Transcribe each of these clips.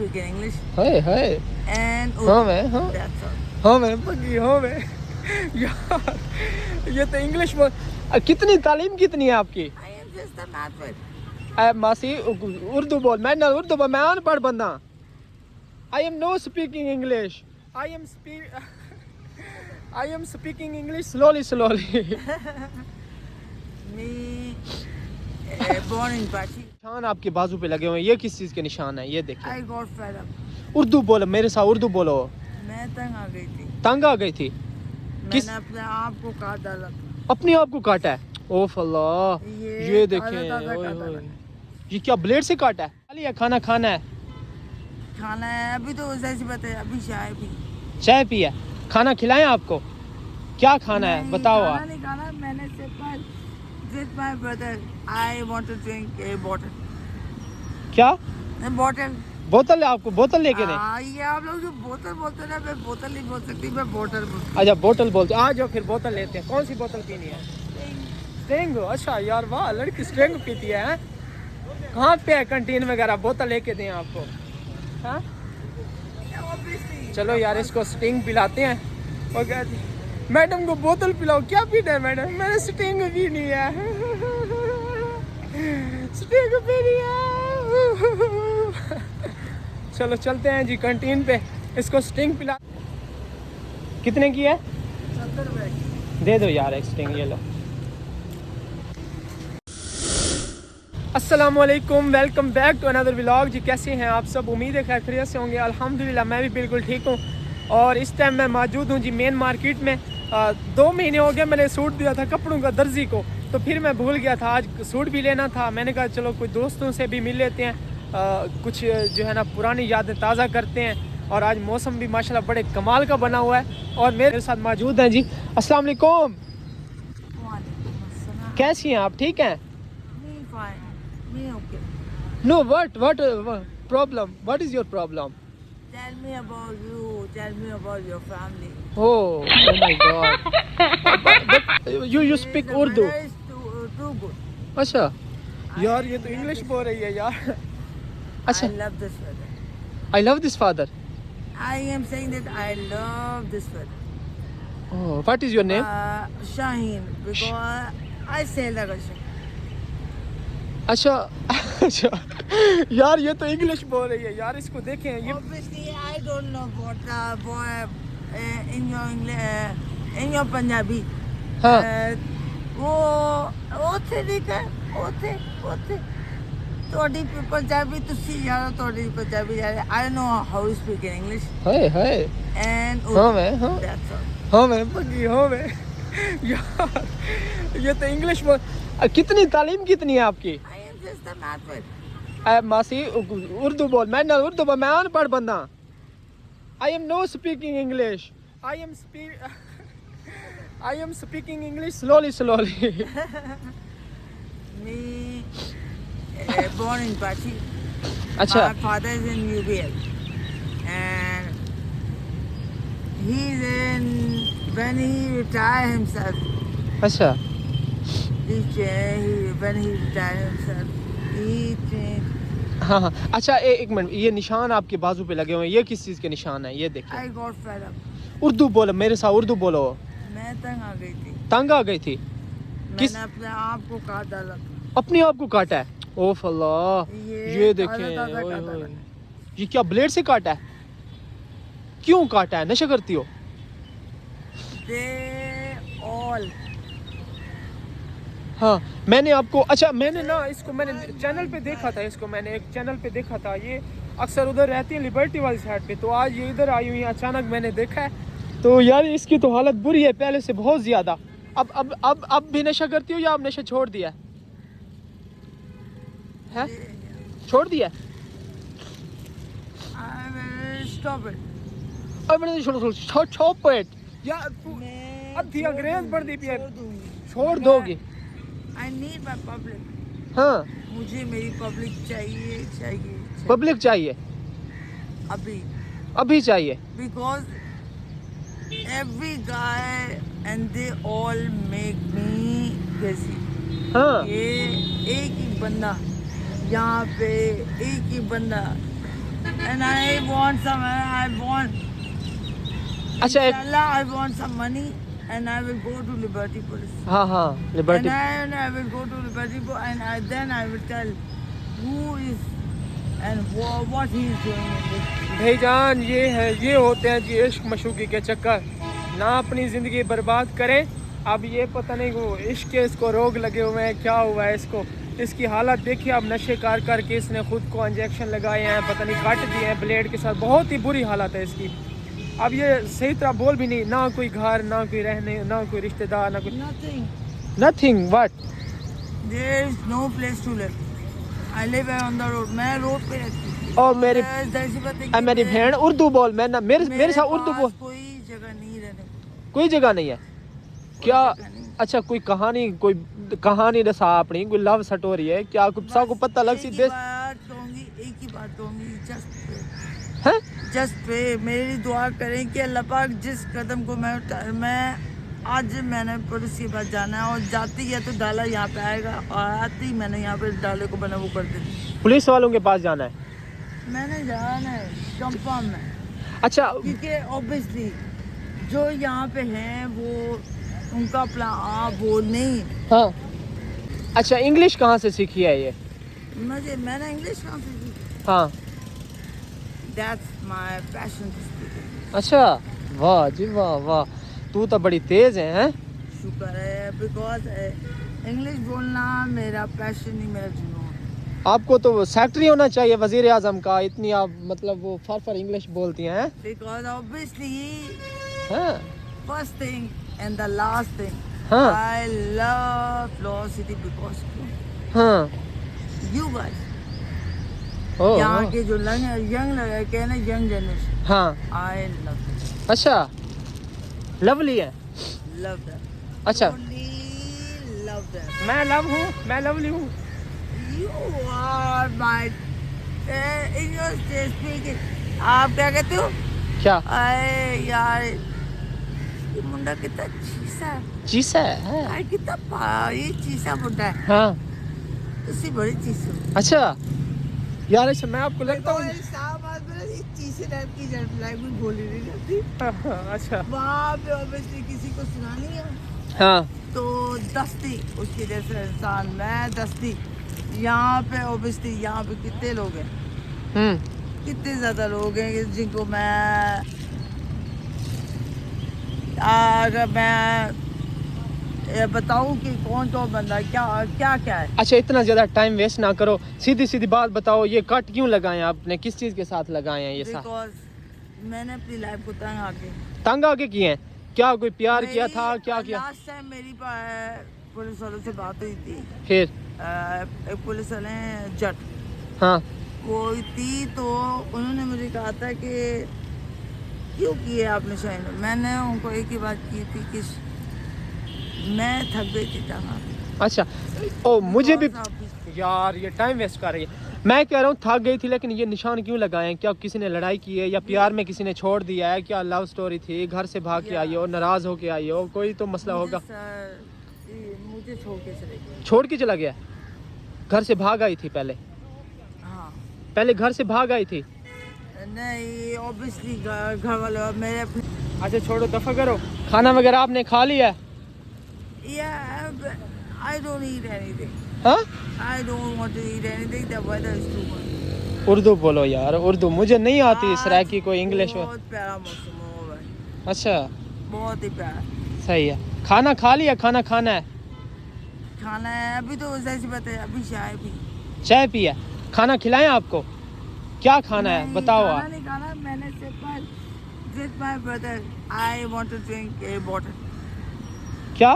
speak in English है and हाँ Urdu. मैं हाँ That's all. हाँ मैं पक्की हाँ मैं यार ये तो इंग्लिश बोल कितनी तालीम कितनी है आपकी I am just a mathlet. मासी उर्दू बोल मैं ना उर्दू बोल मैं अनपढ़ बंदा I am no speaking English I am speaking English slowly Me born in Bachi. निशान आपके बाजू पे लगे हुए हैं ये किस चीज के निशान है ये देखिए I got fed up. Urdu बोलो मेरे साथ उर्दू बोलो मैं तंग आ गई थी. तंग आ गई थी किस मैंने अपने आप को काट डाला. अपने आप को काटा है ओफ अल्लाह ये देखें ताज़ा ओए काटा होए। मैंने. ये क्या ब्लेड से काटा है खाली है खाना खाना है खाना है अभी तो जैसी बात है अभी चाय पी. चाय पी है खाना खिलाएं आपको क्या खाना है नहीं, बताओ खाना आप नहीं खाना मैंने सिर्फ with my brother I want to drink a bottle. क्या A bottle. बोतल है आपको बोतल लेके नहीं ये आप लोग जो बोतल बोलते हैं ना मैं बोतल नहीं बोल सकती मैं बोतल बोलती अच्छा बोतल बोलते आ जाओ फिर बोतल लेते हैं कौन सी बोतल पीनी है स्ट्रिंग अच्छा यार वाह लड़की स्ट्रिंग पीती है हैं? कहाँ पे है कंटीन वगैरह बोतल लेके दें आपको हाँ हूँ. चलो यार इसको स्टिंग पिलाते हैं और कहती मैडम को बोतल पिलाओ क्या पीना है मैडम मैंने स्टिंग पीनी है स्टिंग पीनी है चलो चलते हैं जी कंटीन पे इसको स्टिंग पिला कितने की है 70 रुपए. दे दो यार एक स्टिंग ये लो अस्सलामुअलैकुम welcome back to another vlog जी कैसे हैं आप सब उम्मीद है खैर खैरियत से होंगे अल्हम्दुलिल्लाह मैं भी बिल्कुल ठीक हूँ और इस टाइम मैं मौजूद हूँ जी मेन मार्केट में 2 महीने हो गए मैंने सूट दिया था कपड़ों का दर्जी को तो फिर मैं भूल गया था आज सूट भी लेना था मैंने कहा चलो कुछ दोस्तों से भी मिल लेते हैं कुछ जो है ना पुरानी यादें ताज़ा करते हैं और आज मौसम भी माशाल्लाह बड़े कमाल का बना हुआ है और मेरे साथ मौजूद हैं जी अस्सलाम वालेकुम कैसी हैं आप ठीक हैं Me fine. Me okay. Know what problem what is your problem Tell me about you. Tell me about your family. Oh my God! But you speak The Urdu? weather is too good. अच्छा यार ये तो English बोल रही है यार अच्छा I love this weather. I love this father. I am saying that I love this weather. Oh, what is your name? Shaheen, because I say like a Shaheen. अच्छा अच्छा यार ये तो इंग्लिश बोल रही है यार इसको देखें ये Obviously, I don't know what boy in your English, in your Punjabi. हाँ वो थे ठीक है वो थे ਤੁਹਾਡੀ ਪੰਜਾਬੀ ਤੁਸੀਂ ਯਾਰ ਤੁਹਾਡੀ ਪੰਜਾਬੀ ਯਾਰ I don't know how to speak in English है and हाँ मैं हाँ that's all. हाँ मैं पक्की हाँ मैं यार ये तो इंग्लिश बोल कितनी तालीम कितनी है आपकी I am just a mathlet. मासी उर्दू बोल मैं ना उर्दू बोल मैं अनपढ़ बंदा I am no speaking English I am speaking English slowly Me born in Bachi. अच्छा My father is in UBL and he's in when he retired himself. अच्छा When he retired himself, he changed. हाँ हाँ अच्छा एक minute ये निशान आपके बाजू पे लगे हुए हैं ये किस चीज़ के निशान है ये देखिए I got fed up. Urdu बोलो मेरे साथ उर्दू बोलो मैं तंग आ गई थी. तंग आ गई थी किस मैंने अपने आप को काट डाला. अपने आप को काटा है ओफ अल्लाह ये देखें ताज़ा ओए काटा होए। मैंने. ये क्या ब्लेड से काटा है क्यों काटा है नशा करती हो They all. हाँ मैंने आपको अच्छा मैंने ना इसको मैंने चैनल पे देखा था इसको मैंने एक चैनल पे देखा था ये अक्सर उधर रहती है लिबर्टी वाली साइड पे तो आज ये इधर आई हुई है अचानक मैंने देखा है तो यार इसकी तो हालत बुरी है पहले से बहुत ज़्यादा अब भी नशा करती हो या अब नशा छोड़ दिया है छोड़ दिया I will stop it. अब मैंने छोड़ छोड़ पेट यार तू मैं अधी अंग्रेज पढ़ दी पिया छोड़ दूंगी. छोड़ दोगी I need my public. हाँ मुझे मेरी पब्लिक चाहिए पब्लिक चाहिए अभी अभी चाहिए because every guy and they all make me crazy. हाँ ये एक ही बंदा यहाँ पे एक ही बंदा and I want some. I want. अच्छा एक Inshallah, I want some money, and I will go to Liberty Police. हाँ हाँ liberty And I will go to Liberty Police, and then I will tell who is and what he is doing in this. भाईजान ये होते हैं जी इश्क मशूकी के चक्कर, ना अपनी ज़िंदगी बर्बाद करें। अब ये पता नहीं वो इश्क के इसको रोग लगे हुए हैं, क्या हुआ है इसको, इसकी हालत देखिए। अब नशे कार करके इसने खुद को इंजेक्शन लगाए हैं, पता नहीं काट दिए हैं ब्लेड के साथ, बहुत ही बुरी हालत है इसकी। अब ये सही तरह बोल भी नहीं, ना कोई घर, ना कोई रहने, ना कोई रिश्तेदार, ना कुछ, Nothing. Nothing what. There is no place to live. I live on the road. मैं रोड पे रहती हूँ। और मेरी मेरी बहन उर्दू बोल, मैं ना मेरे साथ उर्दू बोल। कोई जगह नहीं रहने को। कोई जगह नहीं है क्या? जगह नहीं। अच्छा कोई कहानी दसा अपनी, कोई लव स्टोरी है क्या? कुछ सबको पता लग सी एक ही बात कहूँगी, हैं? जस्ट पे मेरी दुआ करें कि अल्लाह पाक जिस कदम को मैं आज मैंने पुलिस के पास जाना है, और जाती है तो डाला यहाँ पे आएगा, और आती ही मैंने यहाँ पे डाले को बना वो कर देती। पुलिस वालों के पास जाना है? मैंने जाना है कंफर्म में, अच्छा क्योंकि ऑब्वियसली जो यहाँ पे हैं वो उनका प्लान वो नहीं। हाँ। अच्छा इंग्लिश कहाँ से सीखी है ये? मैंने इंग्लिश कहाँ से सीखी? हाँ। That's my passion to speak. अच्छा वाह जी वाह वाह, तू तो बड़ी तेज है। शुक्र है, बिकॉज इंग्लिश बोलना मेरा पैशन ही मेरा जुनून। आपको तो सेक्रेटरी होना चाहिए वजीर आजम का, इतनी आप मतलब वो फर इंग्लिश बोलती हैं। बिकॉज ऑब्वियसली हाँ first thing and the last thing, हाँ I love law city because हाँ यू गाइस, ओह यहाँ के जो यंग लड़के हैं ना, यंग जनरेशन, हाँ। आई लव अच्छा लवली है। दैम, अच्छा लव दैम। मैं लव हूँ, मैं लवली हूँ। You are my English speaking. आप क्या कहते हो? क्या? अरे यार ये मुंडा कितना चीसा है। चीसा है? यार कितना ये चीसा मुंडा है। हाँ। उससे बड़ी चीज हो। अच्छा यार अच्छा मैं आपको लगता हूँ चीसे टाइप की लैंग्वेज बोली नहीं जाती। अच्छा वहाँ पे ऑब्वियसली किसी को सुनानी है हाँ तो दस्ती उसके जैसे इंसान, मैं दस्ती। यहाँ पे ऑब्वियसली यहाँ पे कितने लोग हैं, कितने ज़्यादा लोग हैं जिनको मैं अगर मैं बताऊँ कि कौन बंदा क्या है। अच्छा इतना ज़्यादा टाइम वेस्ट ना करो, सीधी सीधी बात बताओ, ये कट क्यों लगाए आपने, किस चीज़ के साथ लगाए हैं ये साथ? बिकॉज मैंने अपनी लाइफ को तंग आके किए हैं क्या? कोई प्यार किया था, क्या किया? लास्ट टाइम मेरी पुलिस वालों से बात हुई थी, फिर एक पुलिस वाले जट हाँ वो थी, तो उन्होंने मुझे कहा था कि क्यों किए आपने शायद। मैंने उनको एक ही बात की थी कि मैं थक गई थी तंग। अच्छा ओ मुझे भी यार ये टाइम वेस्ट कर रही है। मैं कह रहा हूँ थक गई थी, लेकिन ये निशान क्यों लगाए हैं? क्या किसी ने लड़ाई की है या प्यार में किसी ने छोड़ दिया है? क्या लव स्टोरी थी, घर से भाग के आई हो, नाराज होके आई हो, कोई तो मसला होगा। मुझे छोड़ के चला गया? घर से भाग आई थी पहले? हाँ पहले घर से भाग आई थी? नहीं ऑब्वियसली घर वाले मेरे अपने। अच्छा छोड़ो दफा करो, खाना वगैरह आपने खा लिया? I don't eat anything. हाँ? I don't want to eat anything. The weather is too much. Urdu बोलो यार, उर्दू मुझे नहीं आती सराकी कोई इंग्लिश। बहुत प्यारा मौसम हो रहा है। अच्छा बहुत ही प्यारा। सही है। खाना खा लिया? खाना खाना है? खाना है अभी तो जैसी बात है, अभी चाय पी। चाय पिया? खाना खिलाएं आपको? क्या खाना है बताओ खाना आप। नहीं खाना, मैंने with my brother I want to drink a bottle. क्या?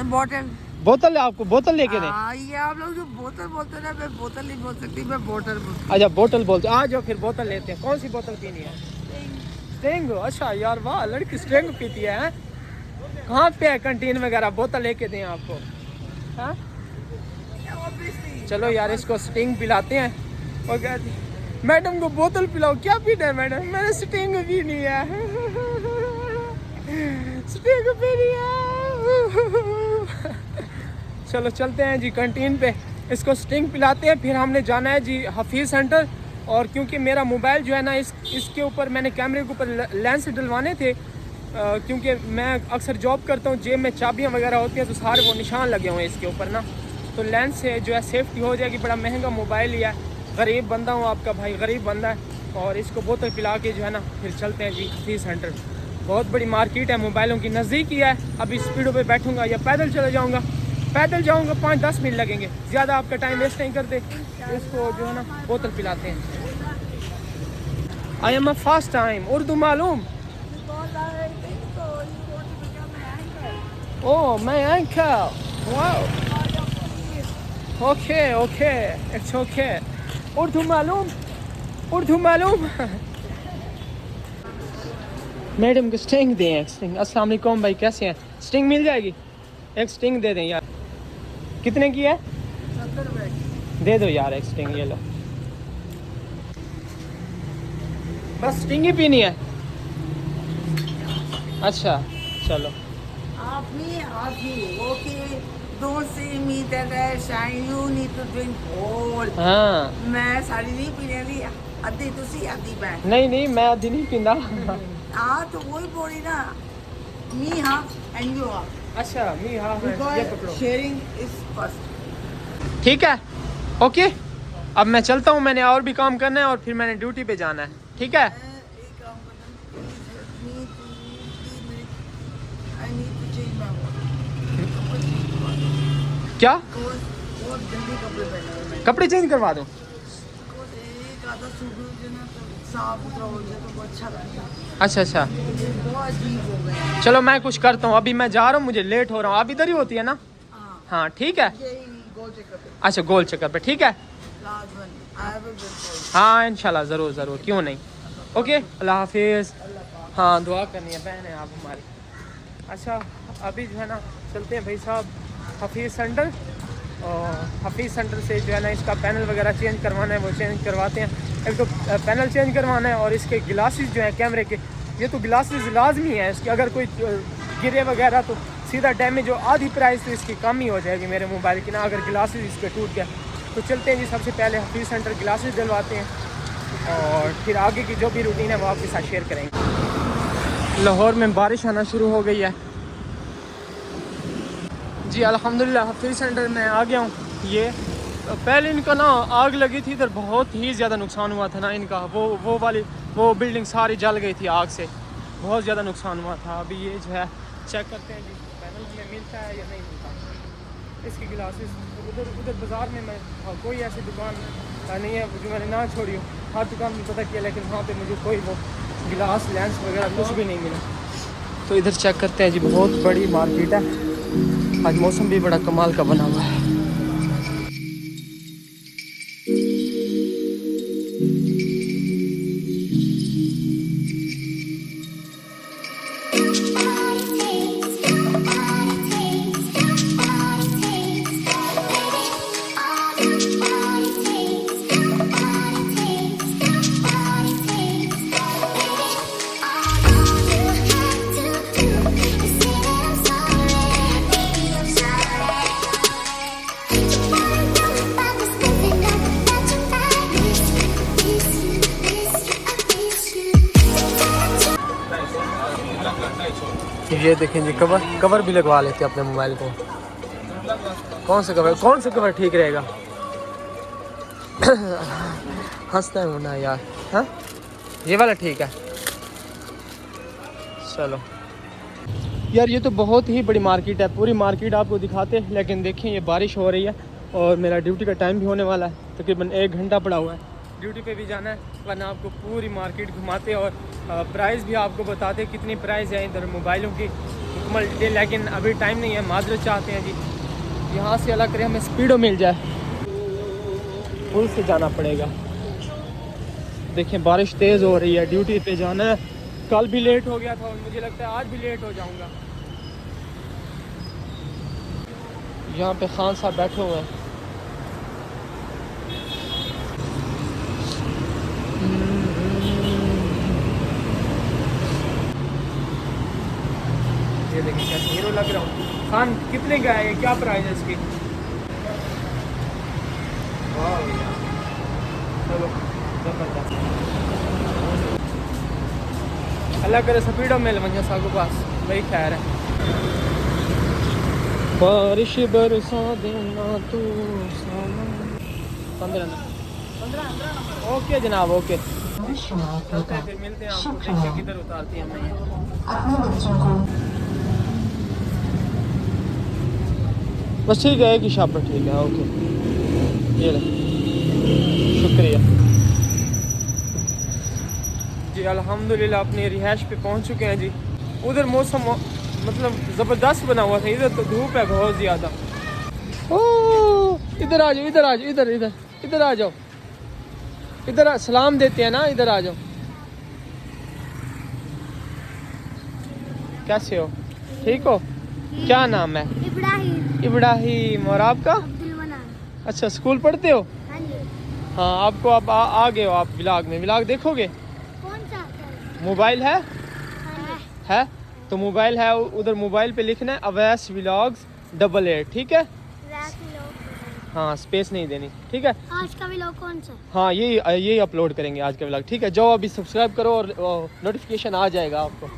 A bottle. बोतल आपको बोतल लेके दें? ये आप लोग जो बोतल बोलते हैं ना, मैं बोतल नहीं बोल सकती, मैं बोतल बोलती। अच्छा बोतल बोलते, आ जाओ फिर बोतल लेते हैं। कौन सी बोतल पीनी है? स्टिंग। अच्छा यार वाह, लड़की स्टिंग पीती है। कहाँ पे है कैंटीन वगैरह, बोतल लेके दें आपको? हाँ चलो यार इसको स्टिंग पिलाते हैं। और कहती मैडम को बोतल पिलाओ। क्या पीना है मैडम? मैंने स्टिंग पीनी है। स्टिंग पीनी है। चलो चलते हैं जी कैंटीन पे, इसको स्टिंग पिलाते हैं। फिर हमने जाना है जी हफीज़ सेंटर, और क्योंकि मेरा मोबाइल जो है ना इसके ऊपर मैंने कैमरे के ऊपर लेंस डलवाने थे, क्योंकि मैं अक्सर जॉब करता हूँ, जेब में चाबियाँ वगैरह होती हैं तो सारे वो निशान लगे हुए हैं इसके ऊपर ना, तो लेंस से जो है सेफ्टी हो जाएगी। बड़ा महंगा मोबाइल ही है, गरीब बंदा हूँ, आपका भाई गरीब बंदा है, और इसको बोतल पिला के जो है ना फिर चलते हैं जी हफीज़ सेंटर। बहुत बड़ी मार्केट है, मोबाइलों की नज़दीक ही है। अभी स्पीडों पे बैठूंगा या पैदल चले जाऊंगा, पैदल जाऊंगा 5-10 मिनट लगेंगे, ज़्यादा आपका टाइम वेस्ट नहीं करते। इसको जो है ना बोतल पिलाते हैं। I am a first time, Urdu मालूम? ओह मैं anchor, wow, okay okay, it's okay. Urdu मालूम, उर्दू मालूम? मैडम को स्टिंग दें, एक स्टिंग। अस्सलाम वालेकुम भाई, कैसे हैं? स्टिंग मिल जाएगी? एक स्टिंग दे दें यार। कितने की है? 70 रुपए। दे दो यार एक स्टिंग, ये लो। बस स्टिंग ही पीनी है? अच्छा चलो। आप ही, okay, don't see me that I shine, you need to drink all. हाँ मैं सारी नहीं पीने ली, अद्धी तुसी अद्धी मैं। नहीं नहीं, मैं अभी नहीं पींदा। हाँ तो वही बोली ना, me half and you half. अच्छा मी, हाँ ये पकड़ो। Because sharing is first. ठीक है, ओके। अब मैं चलता हूँ, मैंने और भी काम करना है और फिर मैंने ड्यूटी पे जाना है, ठीक है? एक काम करना, please help me to 3 minutes. I need to change my कपड़े change करवा दो। क्या? बहुत जल्दी कपड़े पहने हैं मैं। कपड़े चेंज करवा दूँ? Because एक आधा सूट जो ना तो साफ सुथरा हो जाए तो बहुत अच्छा लगता है। अच्छा अच्छा, बहुत अजीब हो गए हैं। चलो मैं कुछ करता हूँ, अभी मैं जा रहा हूँ, मुझे लेट हो रहा हूँ। आप इधर ही होती है ना? हाँ, हाँ ठीक है। यही गोल चेक करते हैं। अच्छा गोल चक्कर पे, ठीक है। Last one, I will wait for you. हाँ इंशाल्लाह, ज़रूर ज़रूर, क्यों नहीं। ओके, अल्लाह हाफिज़। हाँ दुआ करनी है बहन है आप हमारी। अच्छा अभी जो है ना चलते हैं भाई साहब हफीज़ सेंटर, और हफीज़ सेंटर से जो है ना इसका पैनल वगैरह चेंज करवाना है, वो चेंज करवाते हैं। एक तो पैनल चेंज करवाना है, और इसके गिलासेस जो हैं कैमरे के, ये तो गिलासेस लाजमी है इसके, अगर कोई गिरे वगैरह तो सीधा डैमेज हो। आधी प्राइस तो इसकी कम ही हो जाएगी मेरे मोबाइल की ना, अगर गिलासेस इसके टूट गया। तो चलते हैं जी, सबसे पहले हफीज़ सेंटर गिलासेस डलवाते हैं, और फिर आगे की जो भी रूटीन है वो आपके साथ शेयर करेंगे। लाहौर में बारिश आना शुरू हो गई है जी, अल्हम्दुलिल्लाह हफीज़ सेंटर में आ गया हूँ। ये पहले इनका ना आग लगी थी इधर, बहुत ही ज़्यादा नुकसान हुआ था ना इनका, वो बिल्डिंग सारी जल गई थी आग से, बहुत ज़्यादा नुकसान हुआ था। अभी ये जो है चेक करते हैं जी पैनल हमें मिलता है या नहीं मिलता। इसकी गिलासेस उधर बाज़ार में मैं कोई ऐसी दुकान नहीं है जो मैंने ना छोड़ी हो, हर दुकान में पता किया, लेकिन वहाँ पे मुझे कोई वो गिलास लेंस वगैरह कुछ भी नहीं मिला। तो इधर चेक करते हैं जी, बहुत बड़ी मार्केट है, आज मौसम भी बड़ा कमाल का बना हुआ है। ये देखें जी, कवर भी लगवा लेते हैं अपने मोबाइल को। कौन सा कवर ठीक रहेगा? हंसता हूँ ना यार। हाँ ये वाला ठीक है, चलो यार। ये तो बहुत ही बड़ी मार्केट है, पूरी मार्केट आपको दिखाते हैं, लेकिन देखें ये बारिश हो रही है और मेरा ड्यूटी का टाइम भी होने वाला है, तकरीबन 1 घंटा पड़ा हुआ है, ड्यूटी पे भी जाना है, वरना आपको पूरी मार्केट घुमाते और प्राइस भी आपको बताते कितनी प्राइस है इधर मोबाइलों की मुकम्मल डिटेल। लेकिन अभी टाइम नहीं है, माजरत चाहते हैं जी, यहाँ से अल्लाह करे हमें स्पीडो मिल जाए, पुल से जाना पड़ेगा। देखें बारिश तेज़ हो रही है, ड्यूटी पे जाना है, कल भी लेट हो गया था और मुझे लगता है आज भी लेट हो जाऊँगा। यहाँ पे खान साहब बैठे हुए हैं। ये देखिए क्या हीरो लग रहा हूँ। खान कितने का है, क्या प्राइस है इसकी? चलो ज़बरदस्त। अल्लाह करे स्पीडो मिल वञे सागो पास वही खैर है। बारिश बरसा देना तू 15 ओके जनाब ओके। चलते हैं फिर मिलते हैं आपको, देखिए किधर उतारती है हमें ये। बस ठीक है एक ही शॉप पर, ठीक है ओके। ये ले शुक्रिया जी। अल्हम्दुलिल्लाह अपनी रिहाइश पे पहुंच चुके हैं जी। उधर मौसम मतलब ज़बरदस्त बना हुआ था, इधर तो धूप है बहुत ज़्यादा। ओह इधर आ जाओ, इधर आ जाओ, इधर इधर इधर आ जाओ, इधर सलाम देते हैं ना, इधर आ जाओ। कैसे हो, ठीक हो? क्या नाम है? इब्राहिम। इब्राहिम। और आपका? अब्दुल मनान। अच्छा स्कूल पढ़ते हो? हाँ जी। हाँ आपको आप आ गए हो आप व्लॉग में, व्लॉग देखोगे? कौन सा? मोबाइल है? हाँ जी। है तो मोबाइल है उधर, मोबाइल पे लिखना है अवैस व्लॉग्स 88, ठीक है? Rap vlog. हाँ स्पेस नहीं देनी, ठीक है? आज का व्लॉग कौन सा? हाँ यही अपलोड करेंगे आज का व्लॉग, ठीक है? जाओ अभी सब्सक्राइब करो और नोटिफिकेशन आ जाएगा आपको।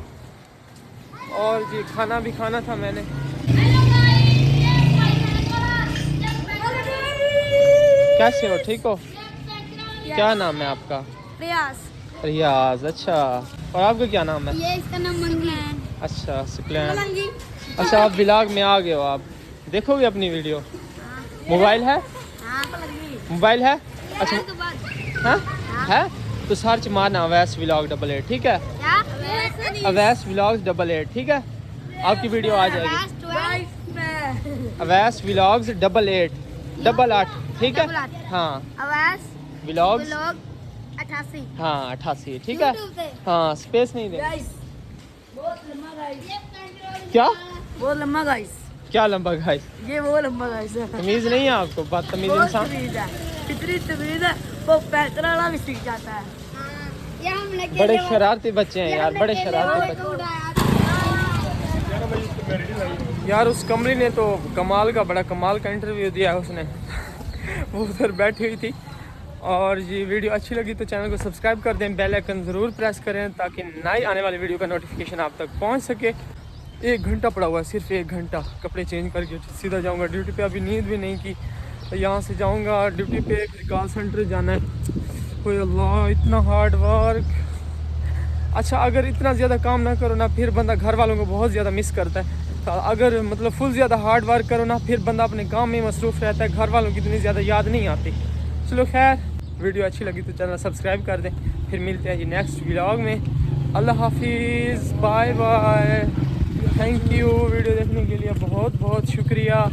और जी खाना भी खाना था मैंने। कैसे हो, ठीक हो? क्या नाम है आपका? रियाज। रियाज। अच्छा और आपका क्या नाम है? ये इसका नाम मंगलैन। अच्छा सिक्लैन। मलंगी। अच्छा आप व्लॉग में आ गए हो, आप देखोगे अपनी वीडियो? मोबाइल है? हाँ मलंगी। मोबाइल है? अच्छा के बाद हाँ है तो सर्च मारना अवैस व्लॉग 88, ठीक है? क्या? अवैस व्लॉग्स 88, ठीक है? आपकी वीडियो आ जाएगी। अवैस व्लॉग्स 88 88, ठीक है? 88। हाँ आवाज व्लॉग्स व्लॉग 88। हाँ 88, ठीक है? YouTube पे। हाँ स्पेस नहीं दे। बहुत लंबा गाइस। क्या वो लम्बा गाइस, क्या लंबा गाइस? ये वो लम्बा गाइस है। तमीज नहीं है आपको? बदतमीज बहुत इंसान। तमीज है, इतनी तमीज है वो पैतरा वाला भी सीख जाता है। हाँ, ये हम लेके बड़े गए- शरारती बच्चे हैं ये यार, हम बड़े लेके शरारती गए- बच्चे। उड़ाया। यार उस कमली ने तो कमाल का, बड़ा कमाल का इंटरव्यू दिया है उसने। वो उधर बैठी हुई थी। और ये वीडियो अच्छी लगी तो चैनल को सब्सक्राइब कर दें, बेल आइकन ज़रूर प्रेस करें ताकि नई आने वाली वीडियो का नोटिफिकेशन आप तक पहुंच सके। 1 घंटा पड़ा हुआ है, सिर्फ 1 घंटा। कपड़े चेंज करके सीधा जाऊंगा ड्यूटी पे। अभी नींद भी नहीं की, तो यहाँ से जाऊंगा ड्यूटी पे, फिर कॉल सेंटर जाना है। ओए अल्लाह इतना हार्ड वर्क। अच्छा अगर इतना ज़्यादा काम ना करो ना, फिर बंदा घर वालों को बहुत ज़्यादा मिस करता है। तो अगर मतलब फुल ज़्यादा हार्ड वर्क करो ना, फिर बंदा अपने काम में मसरूफ़ रहता है, घर वालों की इतनी ज़्यादा याद नहीं आती। चलो खैर, वीडियो अच्छी लगी तो चैनल सब्सक्राइब कर दें। फिर मिलते हैं जी नेक्स्ट व्लॉग में। अल्लाह हाफिज़, bye bye, thank you. Video देखने के लिए बहुत बहुत शुक्रिया।